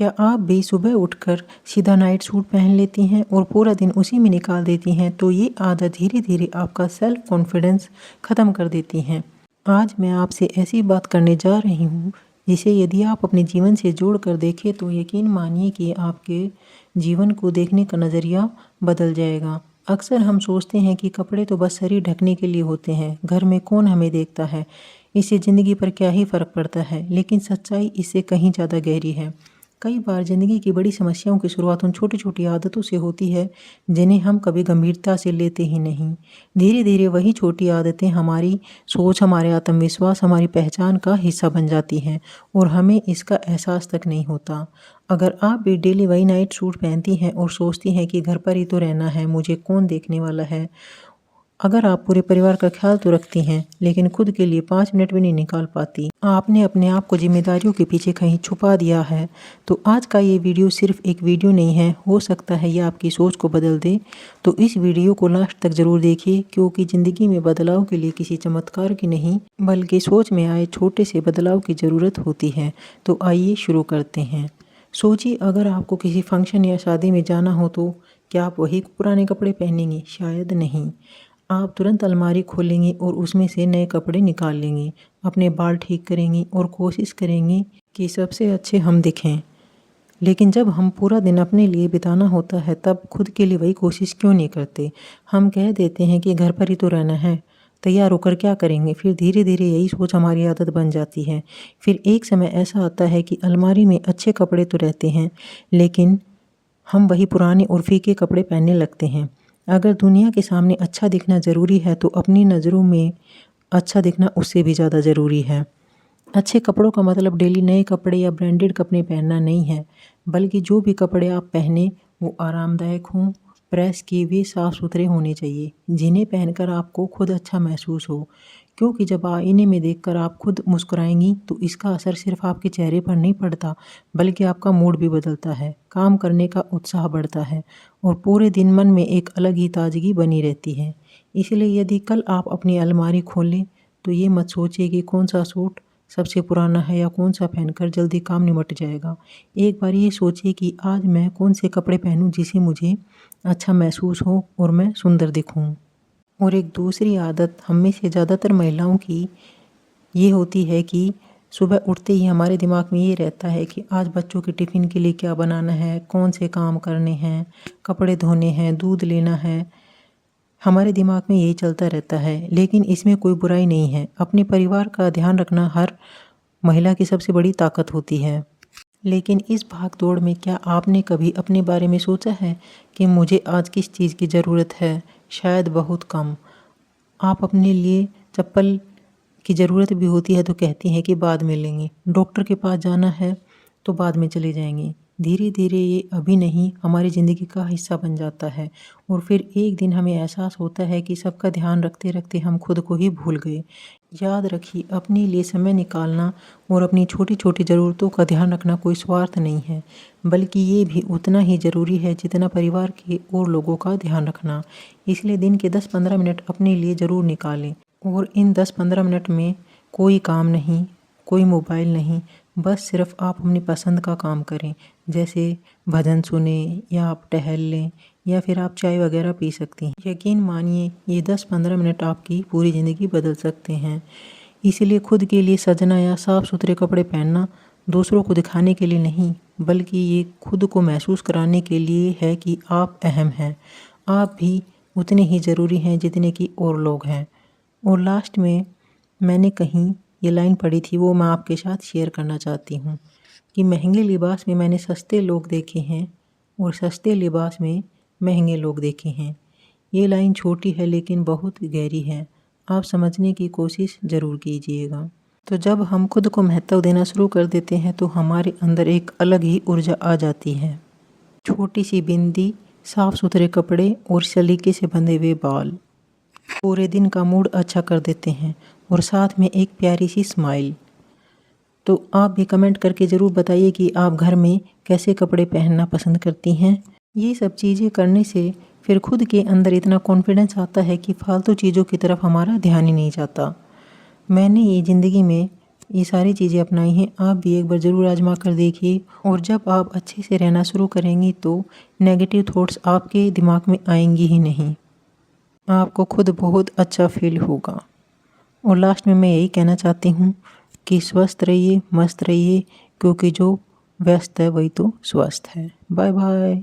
क्या आप भी सुबह उठकर सीधा नाइट सूट पहन लेती हैं और पूरा दिन उसी में निकाल देती हैं? तो ये आदत धीरे धीरे आपका सेल्फ कॉन्फिडेंस ख़त्म कर देती हैं। आज मैं आपसे ऐसी बात करने जा रही हूँ जिसे यदि आप अपने जीवन से जोड़ कर देखें तो यकीन मानिए कि आपके जीवन को देखने का नज़रिया बदल जाएगा। अक्सर हम सोचते हैं कि कपड़े तो बस शरीर ढकने के लिए होते हैं, घर में कौन हमें देखता है, इससे ज़िंदगी पर क्या ही फ़र्क पड़ता है। लेकिन सच्चाई इससे कहीं ज़्यादा गहरी है। कई बार ज़िंदगी की बड़ी समस्याओं की शुरुआत उन छोटी छोटी आदतों से होती है जिन्हें हम कभी गंभीरता से लेते ही नहीं। धीरे धीरे वही छोटी आदतें हमारी सोच, हमारे आत्मविश्वास, हमारी पहचान का हिस्सा बन जाती हैं और हमें इसका एहसास तक नहीं होता। अगर आप भी डेली वही नाइट सूट पहनती हैं और सोचती हैं कि घर पर ही तो रहना है, मुझे कौन देखने वाला है, अगर आप पूरे परिवार का ख्याल तो रखती हैं लेकिन खुद के लिए 5 मिनट भी नहीं निकाल पाती, आपने अपने आप को जिम्मेदारियों के पीछे कहीं छुपा दिया है, तो आज का ये वीडियो सिर्फ एक वीडियो नहीं है, हो सकता है ये आपकी सोच को बदल दे। तो इस वीडियो को लास्ट तक ज़रूर देखिए, क्योंकि ज़िंदगी में बदलाव के लिए किसी चमत्कार की नहीं बल्कि सोच में आए छोटे से बदलाव की ज़रूरत होती है। तो आइए शुरू करते हैं। सोचिए, अगर आपको किसी फंक्शन या शादी में जाना हो तो क्या आप वही पुराने कपड़े पहनेंगे? शायद नहीं। आप तुरंत अलमारी खोलेंगी और उसमें से नए कपड़े निकाल लेंगी, अपने बाल ठीक करेंगी और कोशिश करेंगी कि सबसे अच्छे हम दिखें। लेकिन जब हम पूरा दिन अपने लिए बिताना होता है तब खुद के लिए वही कोशिश क्यों नहीं करते? हम कह देते हैं कि घर पर ही तो रहना है, तैयार होकर क्या करेंगे? फिर धीरे धीरे यही सोच हमारी आदत बन जाती है। फिर एक समय ऐसा आता है कि अलमारी में अच्छे कपड़े तो रहते हैं लेकिन हम वही पुराने और फीके कपड़े पहनने लगते हैं। अगर दुनिया के सामने अच्छा दिखना ज़रूरी है तो अपनी नज़रों में अच्छा दिखना उससे भी ज़्यादा ज़रूरी है। अच्छे कपड़ों का मतलब डेली नए कपड़े या ब्रांडेड कपड़े पहनना नहीं है, बल्कि जो भी कपड़े आप पहने वो आरामदायक हों, प्रेस किए हुए साफ़ सुथरे होने चाहिए, जिन्हें पहनकर आपको खुद अच्छा महसूस हो। क्योंकि जब आईने में देखकर आप खुद मुस्कुराएंगी तो इसका असर सिर्फ आपके चेहरे पर नहीं पड़ता, बल्कि आपका मूड भी बदलता है, काम करने का उत्साह बढ़ता है और पूरे दिन मन में एक अलग ही ताजगी बनी रहती है। इसलिए यदि कल आप अपनी अलमारी खोलें तो ये मत सोचिए कि कौन सा सूट सबसे पुराना है या कौन सा पहनकर जल्दी काम निमट जाएगा। एक बार ये सोचिए कि आज मैं कौन से कपड़े पहनूं जिससे मुझे अच्छा महसूस हो और मैं सुंदर दिखूं। और एक दूसरी आदत हम में से ज़्यादातर महिलाओं की ये होती है कि सुबह उठते ही हमारे दिमाग में ये रहता है कि आज बच्चों के टिफ़िन के लिए क्या बनाना है, कौन से काम करने हैं, कपड़े धोने हैं, दूध लेना है। हमारे दिमाग में यही चलता रहता है, लेकिन इसमें कोई बुराई नहीं है। अपने परिवार का ध्यान रखना हर महिला की सबसे बड़ी ताकत होती है। लेकिन इस भाग दौड़ में क्या आपने कभी अपने बारे में सोचा है कि मुझे आज किस चीज़ की ज़रूरत है? शायद बहुत कम। आप अपने लिए चप्पल की ज़रूरत भी होती है तो कहती हैं कि बाद में लेंगे। डॉक्टर के पास जाना है तो बाद में चले जाएंगे। धीरे धीरे ये अभी नहीं हमारी ज़िंदगी का हिस्सा बन जाता है और फिर एक दिन हमें एहसास होता है कि सबका ध्यान रखते रखते हम खुद को ही भूल गए। याद रखिए, अपने लिए समय निकालना और अपनी छोटी छोटी ज़रूरतों का ध्यान रखना कोई स्वार्थ नहीं है, बल्कि ये भी उतना ही ज़रूरी है जितना परिवार के और लोगों का ध्यान रखना। इसलिए दिन के 10-15 मिनट अपने लिए ज़रूर निकालें और इन 10-15 मिनट में कोई काम नहीं, कोई मोबाइल नहीं, बस सिर्फ आप अपनी पसंद का काम करें, जैसे भजन सुने या आप टहल लें या फिर आप चाय वगैरह पी सकती हैं। यकीन मानिए ये 10-15 मिनट आपकी पूरी ज़िंदगी बदल सकते हैं। इसीलिए खुद के लिए सजना या साफ़ सुथरे कपड़े पहनना दूसरों को दिखाने के लिए नहीं, बल्कि ये खुद को महसूस कराने के लिए है कि आप अहम हैं, आप भी उतने ही ज़रूरी हैं जितने कि और लोग हैं। और लास्ट में मैंने कहीं ये लाइन पढ़ी थी, वो मैं आपके साथ शेयर करना चाहती हूँ कि महंगे लिबास में मैंने सस्ते लोग देखे हैं और सस्ते लिबास में महंगे लोग देखे हैं। ये लाइन छोटी है लेकिन बहुत गहरी है, आप समझने की कोशिश ज़रूर कीजिएगा। तो जब हम खुद को महत्व देना शुरू कर देते हैं तो हमारे अंदर एक अलग ही ऊर्जा आ जाती है। छोटी सी बिंदी, साफ़ सुथरे कपड़े और सलीके से बंधे हुए बाल पूरे दिन का मूड अच्छा कर देते हैं और साथ में एक प्यारी सी स्माइल। तो आप भी कमेंट करके ज़रूर बताइए कि आप घर में कैसे कपड़े पहनना पसंद करती हैं। ये सब चीज़ें करने से फिर खुद के अंदर इतना कॉन्फिडेंस आता है कि फालतू चीज़ों की तरफ हमारा ध्यान ही नहीं जाता। मैंने ये ज़िंदगी में ये सारी चीज़ें अपनाई हैं, आप भी एक बार ज़रूर आजमा कर देखिए। और जब आप अच्छे से रहना शुरू करेंगी तो नेगेटिव थॉट्स आपके दिमाग में आएंगी ही नहीं, आपको खुद बहुत अच्छा फील होगा। और लास्ट में मैं यही कहना चाहती हूँ कि स्वस्थ रहिए, मस्त रहिए, क्योंकि जो व्यस्त है वही तो स्वस्थ है। Bye bye.